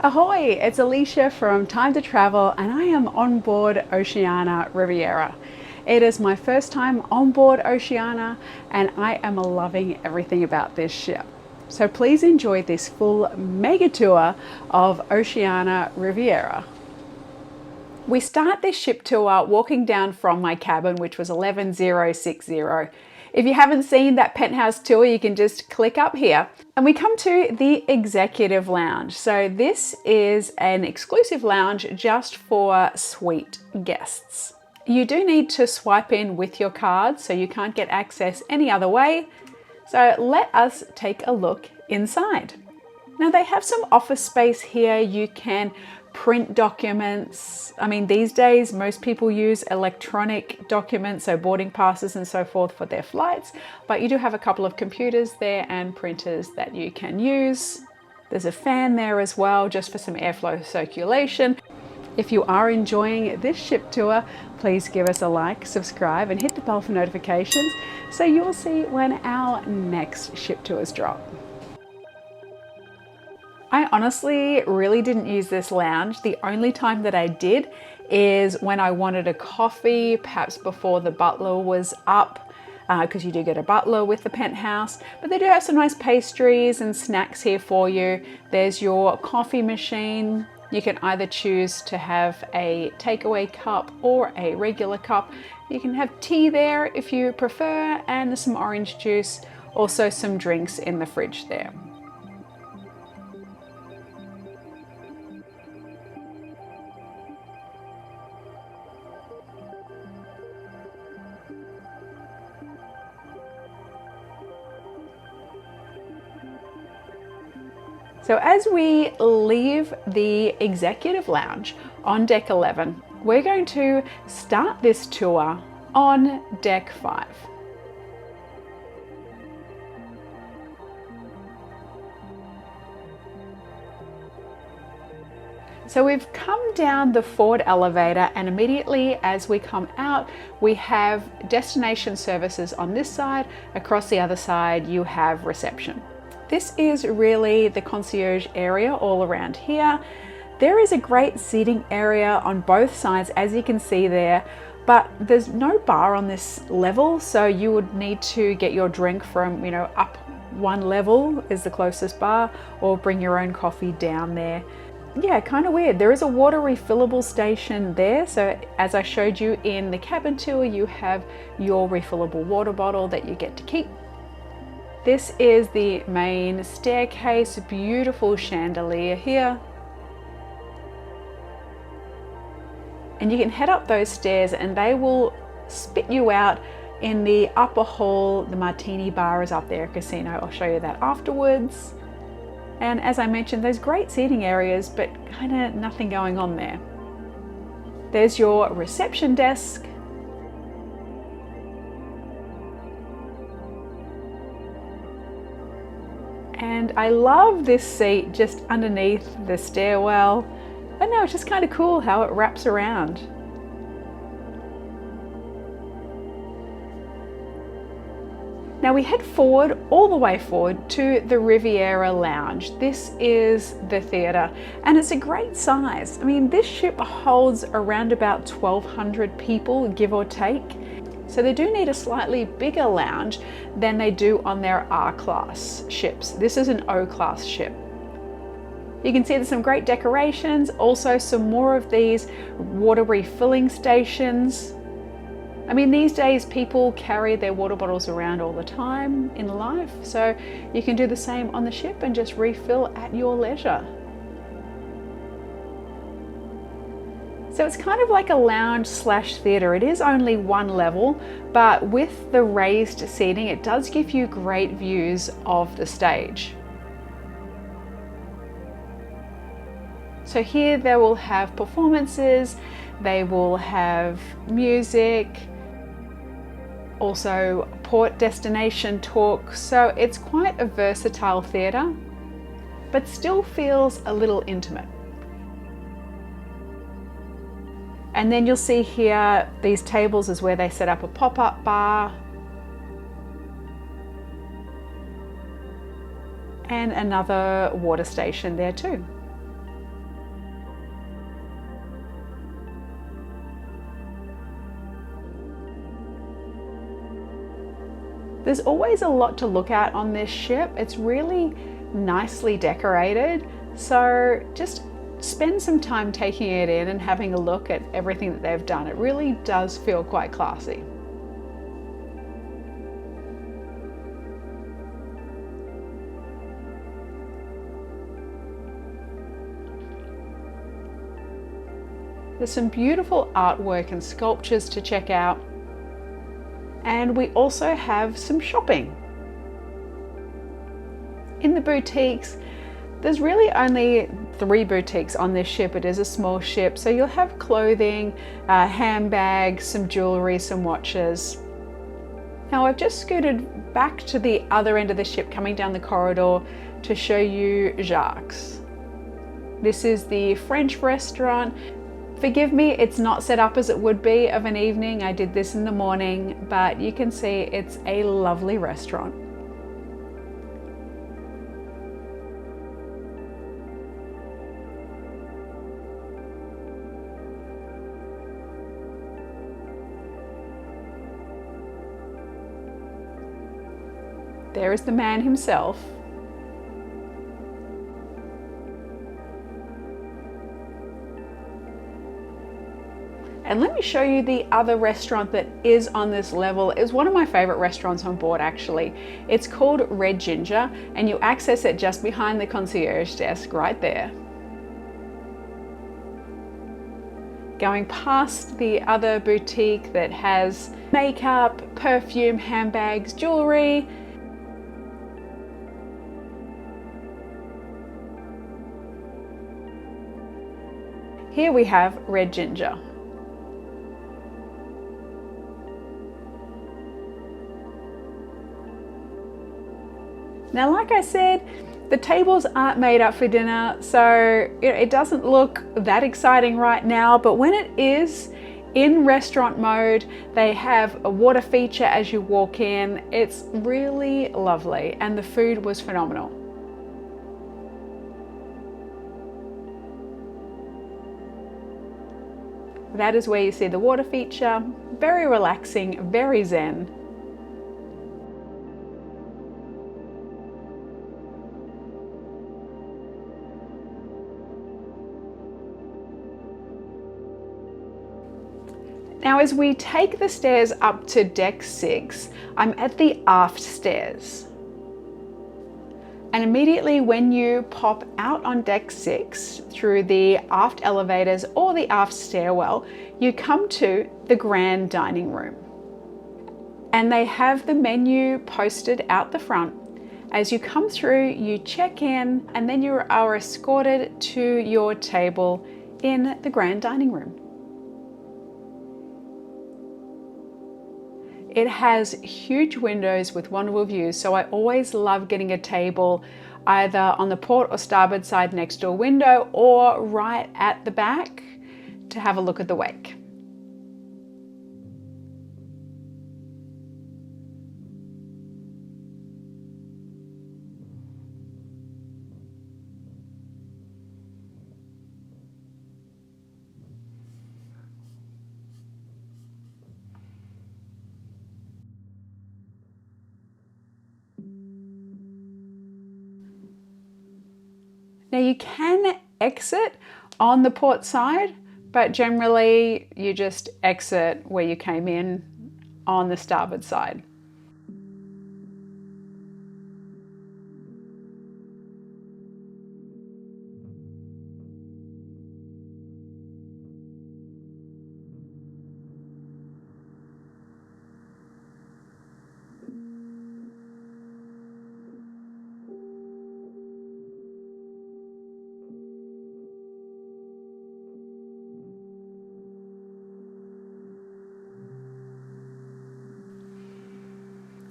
Ahoy, it's Alicia from Time to Travel and I am on board Oceania Riviera. It is my first time on board Oceania and I am loving everything about this ship. So please enjoy this full mega tour of Oceania Riviera. We start this ship tour walking down from my cabin, which was 11060. If you haven't seen that penthouse tour, you can just click up here. And we come to the executive lounge. So this is an exclusive lounge just for suite guests. You do need to swipe in with your card, so you can't get access any other way. So let us take a look inside. Now they have some office space here. You can print documents. I mean, these days, most people use electronic documents, so boarding passes and so forth for their flights, but you do have a couple of computers there and printers that you can use. There's a fan there as well, just for some airflow circulation. If you are enjoying this ship tour, please give us a like, subscribe, and hit the bell for notifications so you'll see when our next ship tours drop. I honestly really didn't use this lounge. The only time that I did is when I wanted a coffee, perhaps before the butler was up, because you do get a butler with the penthouse. But they do have some nice pastries and snacks here for you. There's your coffee machine. You can either choose to have a takeaway cup or a regular cup. You can have tea there if you prefer, and some orange juice, also some drinks in the fridge there. So as we leave the executive lounge on deck 11, we're going to start this tour on deck 5. So we've come down the forward elevator, and immediately as we come out, we have destination services on this side. Across the other side, you have reception. This is really the concierge area all around here. There is a great seating area on both sides, as you can see there, but there's no bar on this level, so you would need to get your drink from, up one level is the closest bar, or bring your own coffee down there. Yeah, kind of weird. There is a water refillable station there, so as I showed you in the cabin tour, you have your refillable water bottle that you get to keep. This is the main staircase, beautiful chandelier here. And you can head up those stairs and they will spit you out in the upper hall. The Martini bar is up there, casino. I'll show you that afterwards. And as I mentioned, there's great seating areas, but kind of nothing going on there. There's your reception desk. And I love this seat just underneath the stairwell. I know, it's just kind of cool how it wraps around. Now we head forward, all the way forward to the Riviera Lounge. This is the theatre and it's a great size. I mean, this ship holds around about 1,200 people, give or take. So they do need a slightly bigger lounge than they do on their R-class ships. This is an O-class ship. You can see there's some great decorations, also some more of these water refilling stations. I mean, these days people carry their water bottles around all the time in life, so you can do the same on the ship and just refill at your leisure. So it's kind of like a lounge slash theatre. It is only one level, but with the raised seating, it does give you great views of the stage. So here they will have performances, they will have music, also port destination talk. So it's quite a versatile theatre, but still feels a little intimate. And then you'll see here, these tables is where they set up a pop-up bar. And another water station there too. There's always a lot to look at on this ship. It's really nicely decorated, so just spend some time taking it in and having a look at everything that they've done. It really does feel quite classy. There's some beautiful artwork and sculptures to check out. And we also have some shopping. In the boutiques, there's really only 3 boutiques on this ship. It is a small ship, so you'll have clothing, handbags, some jewelry, some watches. Now I've just scooted back to the other end of the ship, coming down the corridor to show you Jacques. This is the French restaurant. Forgive me, it's not set up as it would be of an evening. I did this in the morning, but you can see it's a lovely restaurant. There is the man himself. And let me show you the other restaurant that is on this level. It's one of my favorite restaurants on board, actually. It's called Red Ginger, and you access it just behind the concierge desk right there. Going past the other boutique that has makeup, perfume, handbags, jewelry. Here we have Red Ginger. Now, like I said, the tables aren't made up for dinner, so it doesn't look that exciting right now, but when it is in restaurant mode, they have a water feature as you walk in. It's really lovely, and the food was phenomenal. That is where you see the water feature. Very relaxing, very zen. Now, as we take the stairs up to deck 6, I'm at the aft stairs. And immediately when you pop out on deck 6 through the aft elevators or the aft stairwell, you come to the grand dining room. And they have the menu posted out the front. As you come through, you check in, and then you are escorted to your table in the grand dining room. It has huge windows with wonderful views, so I always love getting a table either on the port or starboard side next to a window or right at the back to have a look at the wake. Now you can exit on the port side, but generally you just exit where you came in on the starboard side.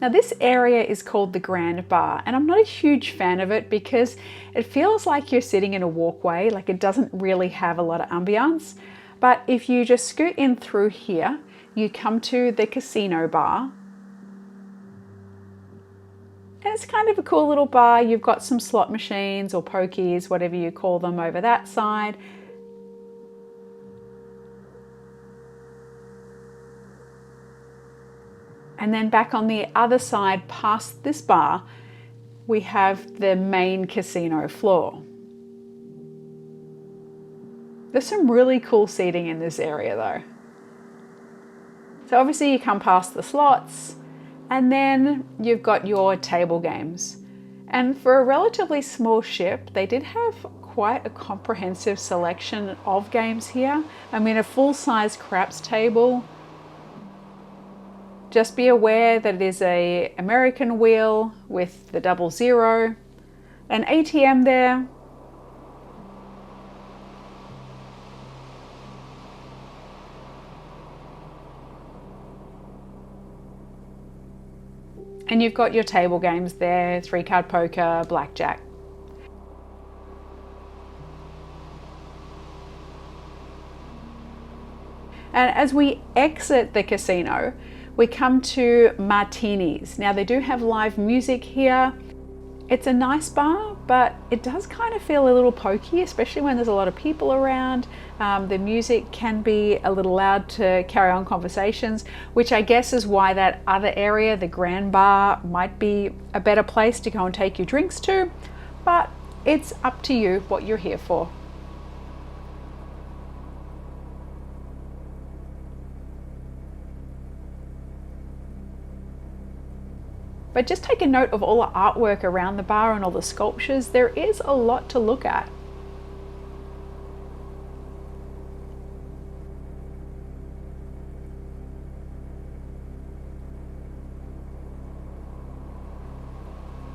Now this area is called the Grand Bar, and I'm not a huge fan of it because it feels like you're sitting in a walkway, like it doesn't really have a lot of ambiance. But if you just scoot in through here, you come to the casino bar. And it's kind of a cool little bar. You've got some slot machines or pokies, whatever you call them, over that side. And then back on the other side, past this bar, we have the main casino floor. There's some really cool seating in this area though. So obviously you come past the slots, and then you've got your table games. And for a relatively small ship, they did have quite a comprehensive selection of games here. I mean, a full-size craps table. Just be aware that it is an American wheel with the 00, an ATM there, and you've got your table games there, 3-card poker, blackjack. And as we exit the casino, we come to Martinis. Now they do have live music here. It's a nice bar, but it does kind of feel a little pokey, especially when there's a lot of people around. The music can be a little loud to carry on conversations, which I guess is why that other area, the Grand Bar, might be a better place to go and take your drinks to, but it's up to you what you're here for. But just take a note of all the artwork around the bar and all the sculptures. There is a lot to look at.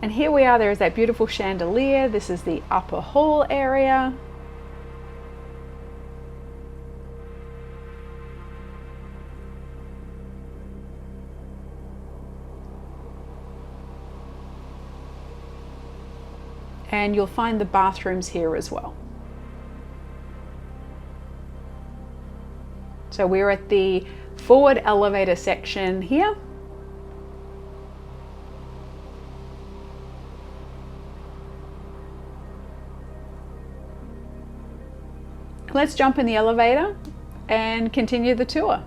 And here we are, there is that beautiful chandelier. This is the upper hall area. And you'll find the bathrooms here as well. So we're at the forward elevator section here. Let's jump in the elevator and continue the tour.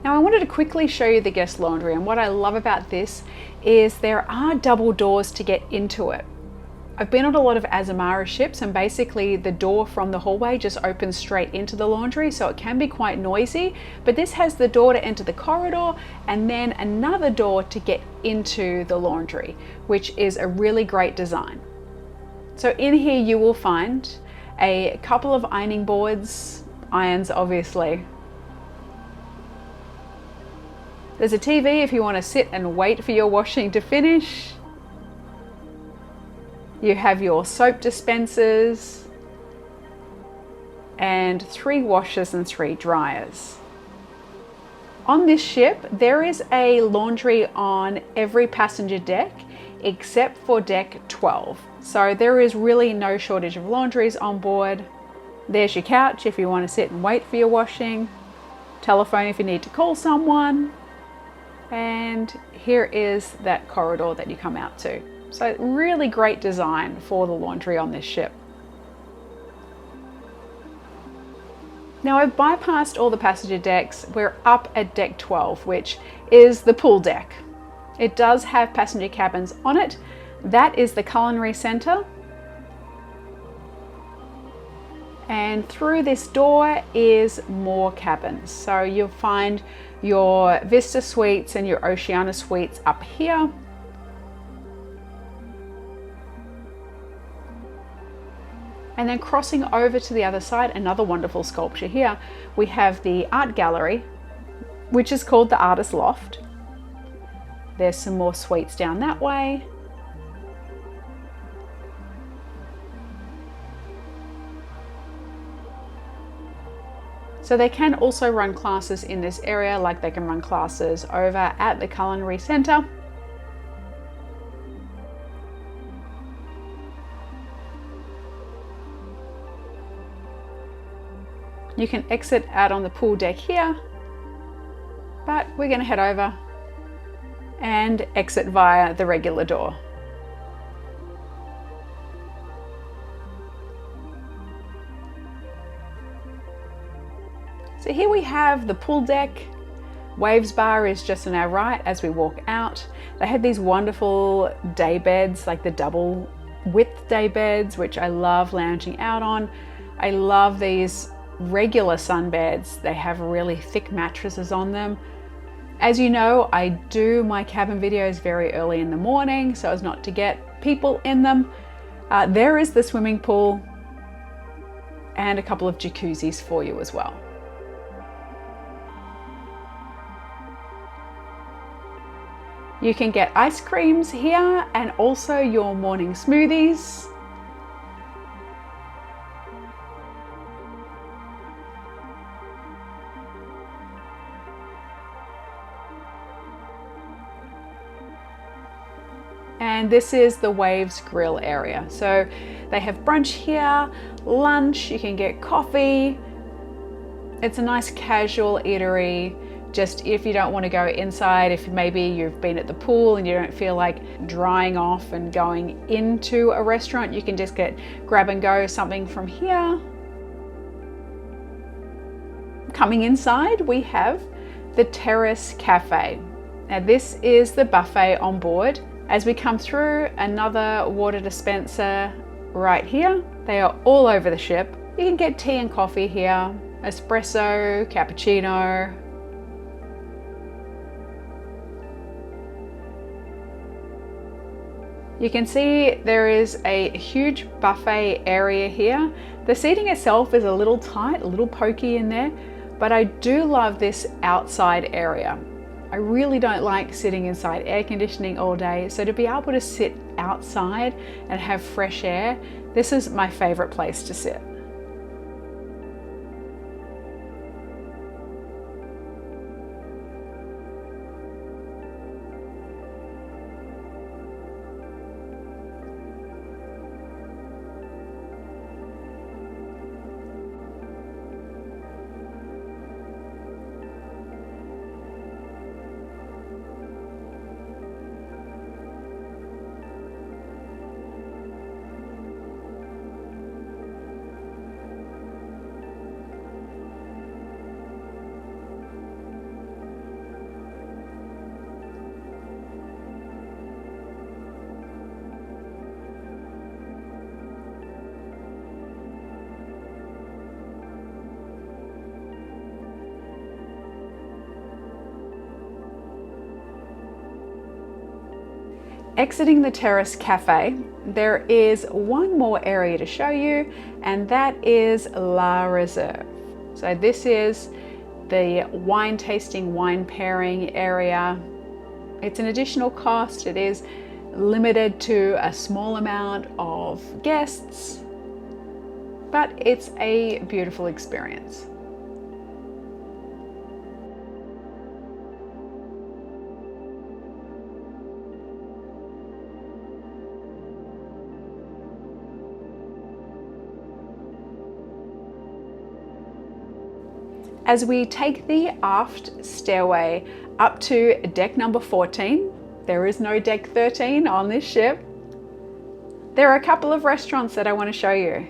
Now I wanted to quickly show you the guest laundry, and what I love about this is there are double doors to get into it. I've been on a lot of Azamara ships, and basically the door from the hallway just opens straight into the laundry, so it can be quite noisy, but this has the door to enter the corridor and then another door to get into the laundry, which is a really great design. So in here you will find a couple of ironing boards, irons obviously. There's a TV if you want to sit and wait for your washing to finish. You have your soap dispensers and 3 washers and 3 dryers. On this ship, there is a laundry on every passenger deck except for deck 12. So there is really no shortage of laundries on board. There's your couch if you want to sit and wait for your washing. Telephone if you need to call someone. And here is that corridor that you come out to. So really great design for the laundry on this ship. Now I've bypassed all the passenger decks. We're up at deck 12, which is the pool deck. It does have passenger cabins on it. That is the Culinary Center. And through this door is more cabins. So you'll find your Vista Suites and your Oceania Suites up here. And then crossing over to the other side, another wonderful sculpture here, we have the art gallery, which is called the Artist Loft. There's some more suites down that way. So they can also run classes in this area, like they can run classes over at the Culinary Center. You can exit out on the pool deck here, but we're going to head over and exit via the regular door. So here we have the pool deck Waves bar is just on our right as we walk out. They have these wonderful day beds, like the double width day beds, which I love lounging out on. I love these regular sunbeds. They have really thick mattresses on them. As you know, I do my cabin videos very early in the morning so as not to get people in them. There is the swimming pool and a couple of jacuzzis for you as well. You can get ice creams here and also your morning smoothies. And this is the Waves Grill area. So they have brunch here, lunch, you can get coffee. It's a nice casual eatery. Just if you don't want to go inside, if maybe you've been at the pool and you don't feel like drying off and going into a restaurant, you can just grab and go something from here. Coming inside, we have the Terrace Cafe. Now this is the buffet on board. As we come through, another water dispenser right here. They are all over the ship. You can get tea and coffee here, espresso, cappuccino. You can see there is a huge buffet area here. The seating itself is a little tight, a little pokey in there, but I do love this outside area. I really don't like sitting inside air conditioning all day, so to be able to sit outside and have fresh air, this is my favorite place to sit. Exiting the Terrace Cafe, there is one more area to show you, and that is La Reserve. So this is the wine tasting, wine pairing area. It's an additional cost. It is limited to a small amount of guests, but it's a beautiful experience. As we take the aft stairway up to deck number 14, there is no deck 13 on this ship. There are a couple of restaurants that I want to show you.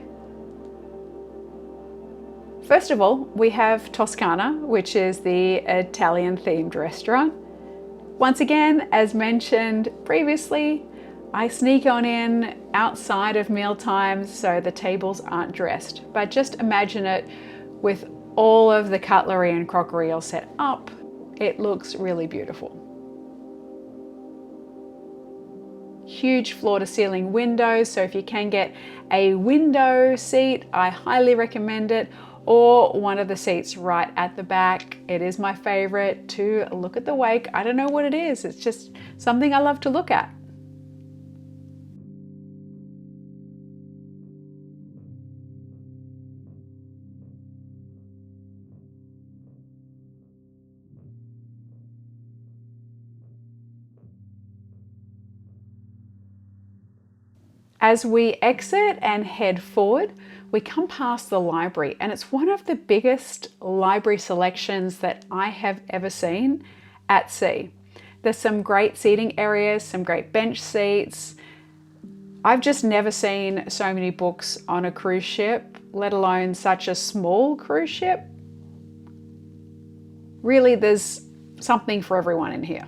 First of all, we have Toscana, which is the Italian themed restaurant. Once again, as mentioned previously, I sneak on in outside of meal times so the tables aren't dressed, but just imagine it with all of the cutlery and crockery all set up. It looks really beautiful. Huge floor to ceiling windows, so if you can get a window seat, I highly recommend it, or one of the seats right at the back. It is my favorite to look at the wake. I don't know what it is, it's just something I love to look at. As we exit and head forward, we come past the library, and it's one of the biggest library selections that I have ever seen at sea. There's some great seating areas, some great bench seats. I've just never seen so many books on a cruise ship, let alone such a small cruise ship. Really, there's something for everyone in here.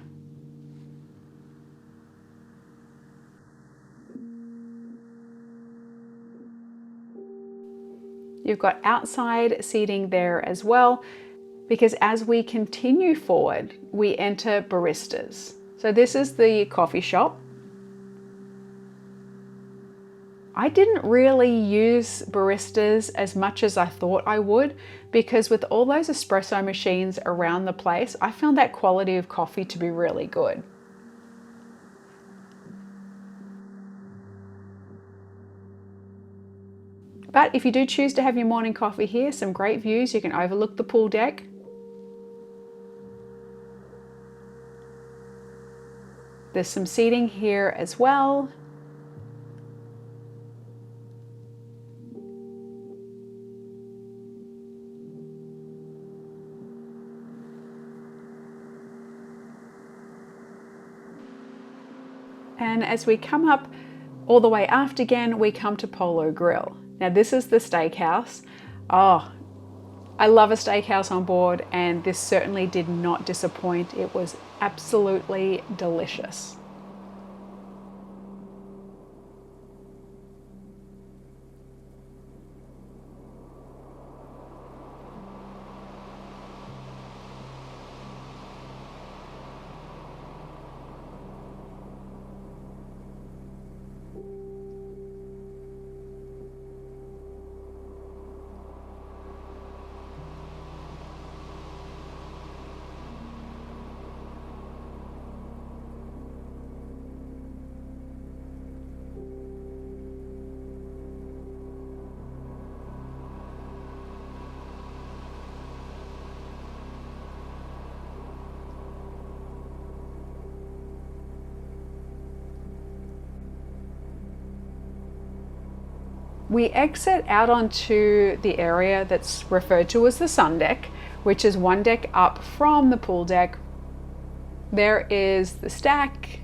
You've got outside seating there as well, because as we continue forward, we enter baristas. So this is the coffee shop. I didn't really use baristas as much as I thought I would, because with all those espresso machines around the place, I found that quality of coffee to be really good. But if you do choose to have your morning coffee here, some great views. You can overlook the pool deck. There's some seating here as well. And as we come up all the way aft again, we come to Polo Grill. Now this is the steakhouse. Oh, I love a steakhouse on board, and this certainly did not disappoint. It was absolutely delicious. We exit out onto the area that's referred to as the sun deck, which is one deck up from the pool deck. There is the stack.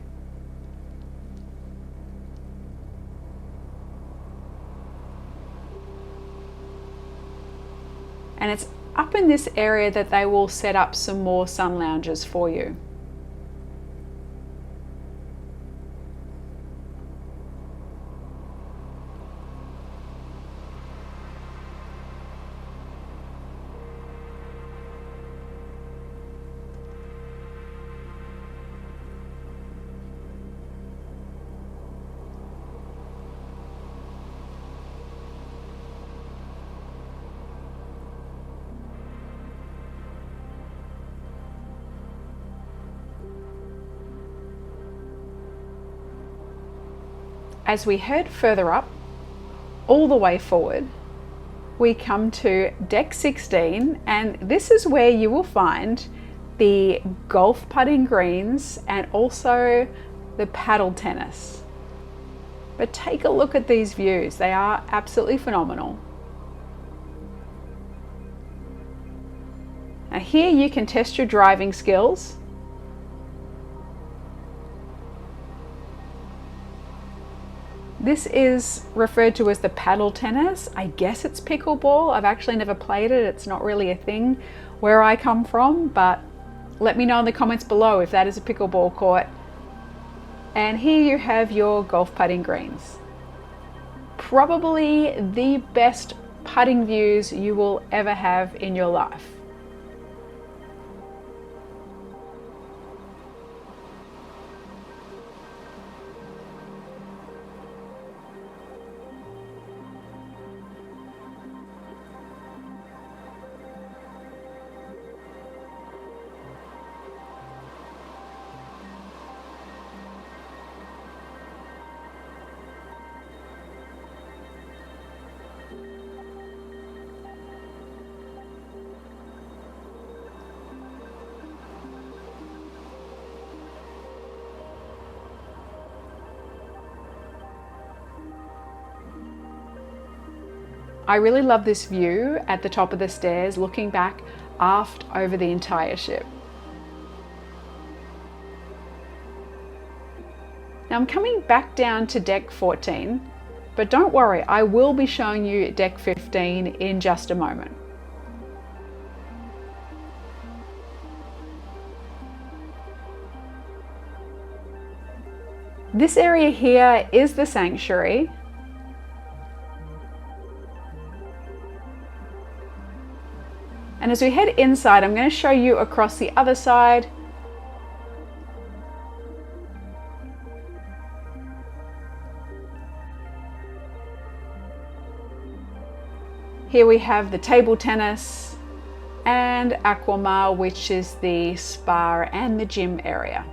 And it's up in this area that they will set up some more sun lounges for you. As we head further up, all the way forward, we come to deck 16, and this is where you will find the golf putting greens and also the paddle tennis. But take a look at these views. They are absolutely phenomenal. Now here you can test your driving skills. This is referred to as the paddle tennis. I guess it's pickleball. I've actually never played it. It's not really a thing where I come from, but let me know in the comments below if that is a pickleball court. And here you have your golf putting greens. Probably the best putting views you will ever have in your life. I really love this view at the top of the stairs, looking back aft over the entire ship. Now I'm coming back down to deck 14, but don't worry, I will be showing you deck 15 in just a moment. This area here is the sanctuary. And as we head inside, I'm going to show you across the other side. Here we have the table tennis and Aquamar, which is the spa and the gym area.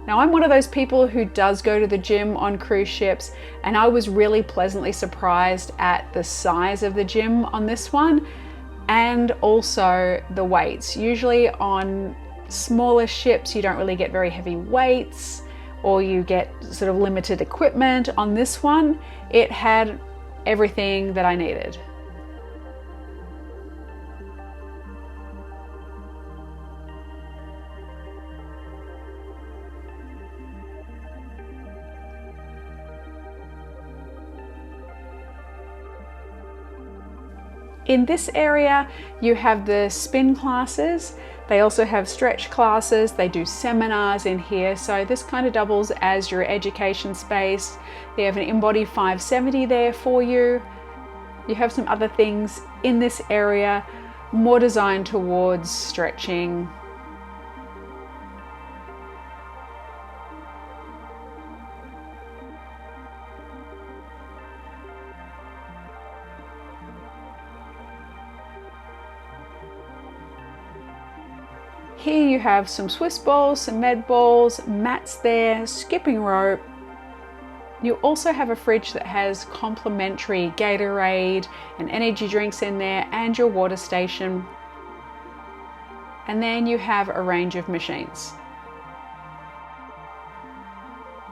Now, I'm one of those people who does go to the gym on cruise ships, and I was really pleasantly surprised at the size of the gym on this one and also the weights. Usually on smaller ships, you don't really get very heavy weights or you get sort of limited equipment. On this one, it had everything that I needed. In this area, you have the spin classes. They also have stretch classes. They do seminars in here. So this kind of doubles as your education space. They have an InBody 570 there for you. You have some other things in this area, more designed towards stretching. Here you have some Swiss balls, some med balls, mats there, skipping rope. You also have a fridge that has complimentary Gatorade and energy drinks in there and your water station. And then you have a range of machines.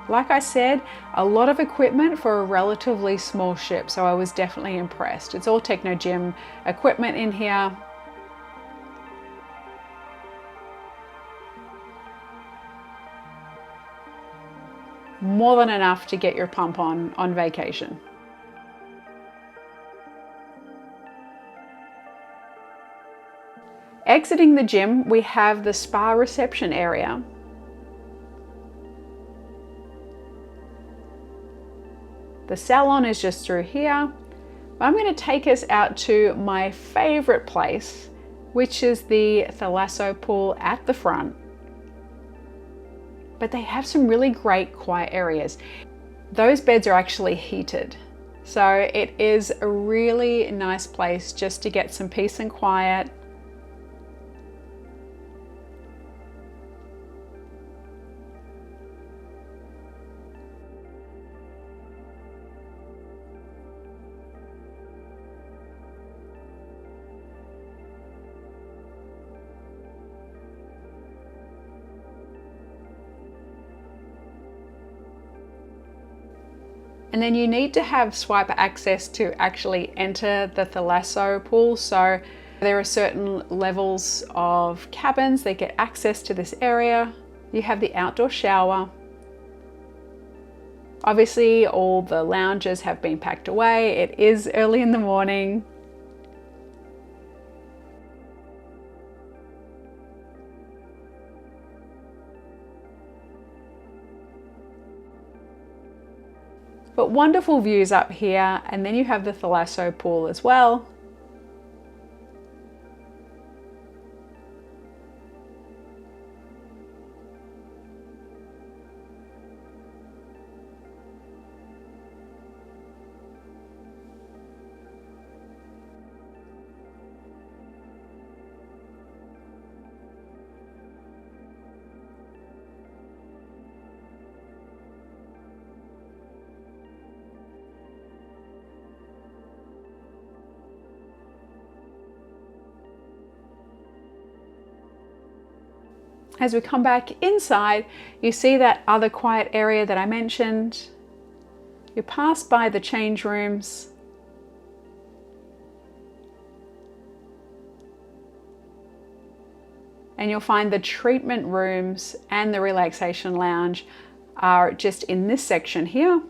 Like I said, a lot of equipment for a relatively small ship, so I was definitely impressed. It's all Techno Gym equipment in here. More than enough to get your pump on vacation. Exiting the gym, we have the spa reception area. The salon is just through here. I'm going to take us out to my favorite place, which is the Thalasso pool at the front. But they have some really great quiet areas. Those beds are actually heated. So it is a really nice place just to get some peace and quiet. And then you need to have swipe access to actually enter the Thalasso pool. So there are certain levels of cabins that get access to this area. You have the outdoor shower. Obviously, all the lounges have been packed away. It is early in the morning. But wonderful views up here, and then you have the Thalasso pool as well. As we come back inside, you see that other quiet area that I mentioned. You pass by the change rooms. And you'll find the treatment rooms and the relaxation lounge are just in this section here.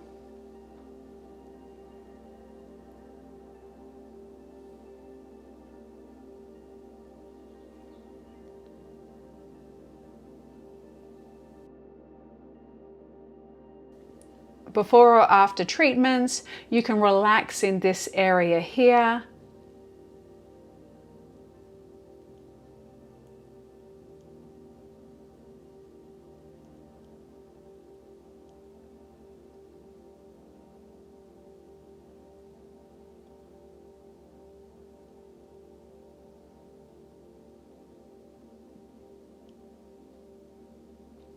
before or after treatments. You can relax in this area here.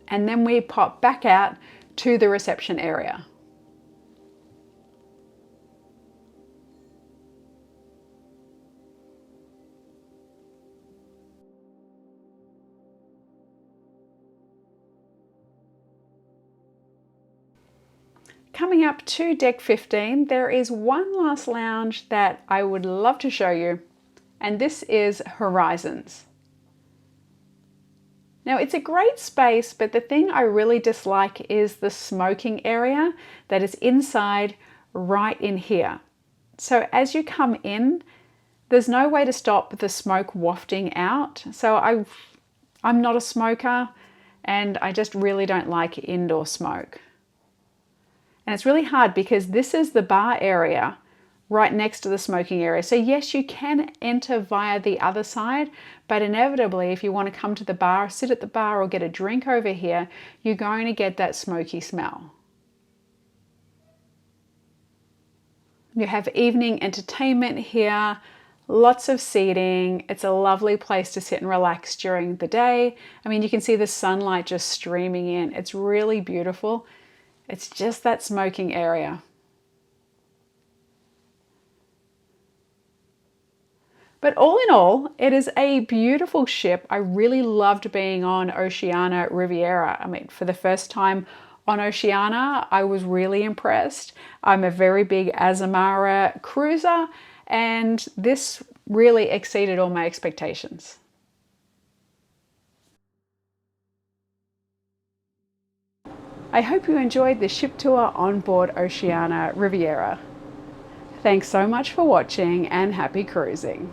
And then we pop back out to the reception area. Coming up to deck 15, there is one last lounge that I would love to show you, and this is Horizons. Now it's a great space, but the thing I really dislike is the smoking area that is inside right in here. So as you come in, there's no way to stop the smoke wafting out. So I'm not a smoker and I just really don't like indoor smoke. And it's really hard because this is the bar area right next to the smoking area. So yes, you can enter via the other side, but inevitably if you want to come to the bar, sit at the bar or get a drink over here, you're going to get that smoky smell. You have evening entertainment here, lots of seating. It's a lovely place to sit and relax during the day. I mean, you can see the sunlight just streaming in. It's really beautiful. It's just that smoking area. But all in all, it is a beautiful ship. I really loved being on Oceania Riviera. I mean, for the first time on Oceania, I was really impressed. I'm a very big Azamara cruiser, and this really exceeded all my expectations. I hope you enjoyed the ship tour on board Oceania Riviera. Thanks so much for watching and happy cruising.